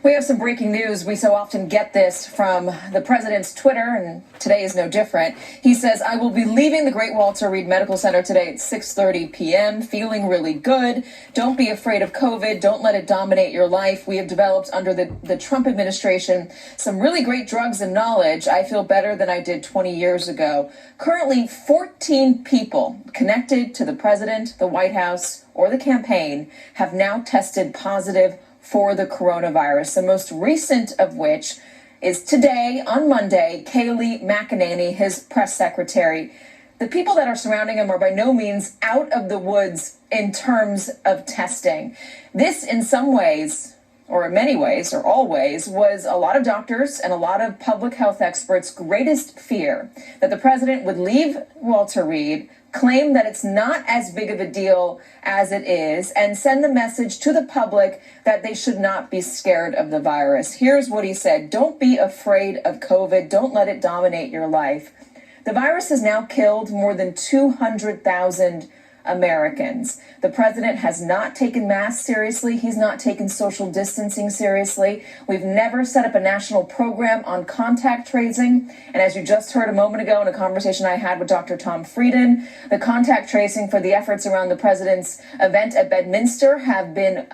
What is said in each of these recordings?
We have some breaking news. We so often get this from the president's Twitter, and today is no different. He says, I will be leaving the Great Walter Reed Medical Center today at 6:30 p.m., feeling really good. Don't be afraid of COVID. Don't let it dominate your life. We have developed under the Trump administration some really great drugs and knowledge. I feel better than I did 20 years ago. Currently, 14 people connected to the president, the White House, or the campaign have now tested positive for the coronavirus, the most recent of which is today, on Monday, Kayleigh McEnany, his press secretary. The people that are surrounding him are by no means out of the woods in terms of testing. This, in some ways, or in many ways, or all ways, was a lot of doctors and a lot of public health experts' greatest fear, that the president would leave Walter Reed, claim that it's not as big of a deal as it is, and send the message to the public that they should not be scared of the virus. Here's what he said. Don't be afraid of COVID. Don't let it dominate your life. The virus has now killed more than 200,000 Americans. The president has not taken masks seriously. He's not taken social distancing seriously. We've never set up a national program on contact tracing. And as you just heard a moment ago in a conversation I had with Dr. Tom Frieden, the contact tracing for the efforts around the president's event at Bedminster have been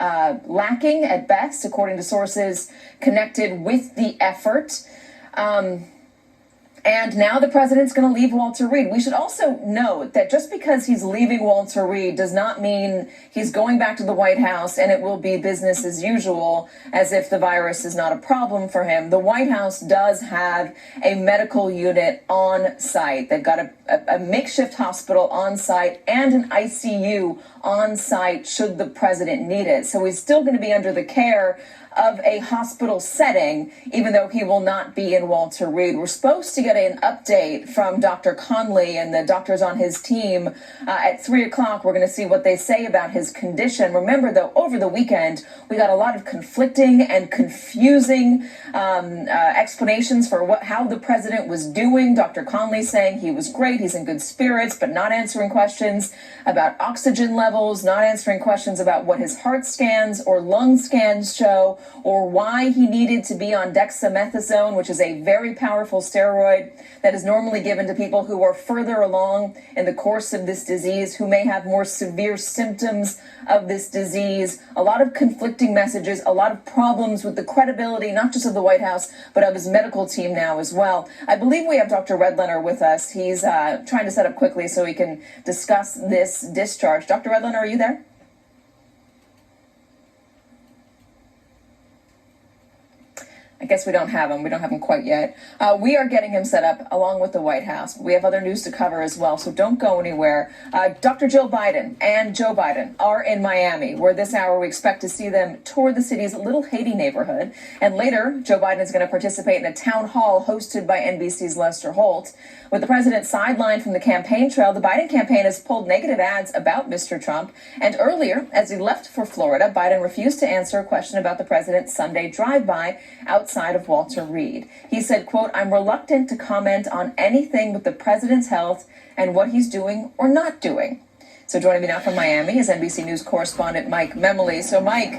lacking at best, according to sources connected with the effort. And now the president's going to leave Walter Reed. We should also note that just because he's leaving Walter Reed does not mean he's going back to the White House and it will be business as usual, as if the virus is not a problem for him. The White House does have a medical unit on site. They've got a makeshift hospital on site and an ICU on site should the president need it. So he's still going to be under the care of a hospital setting, even though he will not be in Walter Reed. We're supposed to get an update from Dr. Conley and the doctors on his team at 3 o'clock. We're going to see what they say about his condition. Remember, though, over the weekend, we got a lot of conflicting and confusing explanations for how the president was doing. Dr. Conley saying he was great, he's in good spirits, but not answering questions about oxygen levels, not answering questions about what his heart scans or lung scans show, or why he needed to be on dexamethasone, which is a very powerful steroid that is normally given to people who are further along in the course of this disease, who may have more severe symptoms of this disease. A lot of conflicting messages, a lot of problems with the credibility, not just of the White House, but of his medical team now as well. I believe we have Dr. Redlener with us. He's trying to set up quickly so we can discuss this discharge. Dr. Redlener, are you there? I guess we don't have him. We don't have him quite yet. We are getting him set up along with the White House. We have other news to cover as well, so don't go anywhere. Dr. Jill Biden and Joe Biden are in Miami, where this hour we expect to see them tour the city's Little Haiti neighborhood. And later, Joe Biden is going to participate in a town hall hosted by NBC's Lester Holt. With the president sidelined from the campaign trail, the Biden campaign has pulled negative ads about Mr. Trump. And earlier, as he left for Florida, Biden refused to answer a question about the president's Sunday drive-by outside of Walter Reed. He said, quote, I'm reluctant to comment on anything with the president's health and what he's doing or not doing. So joining me now from Miami is NBC News correspondent Mike Memoli. So Mike,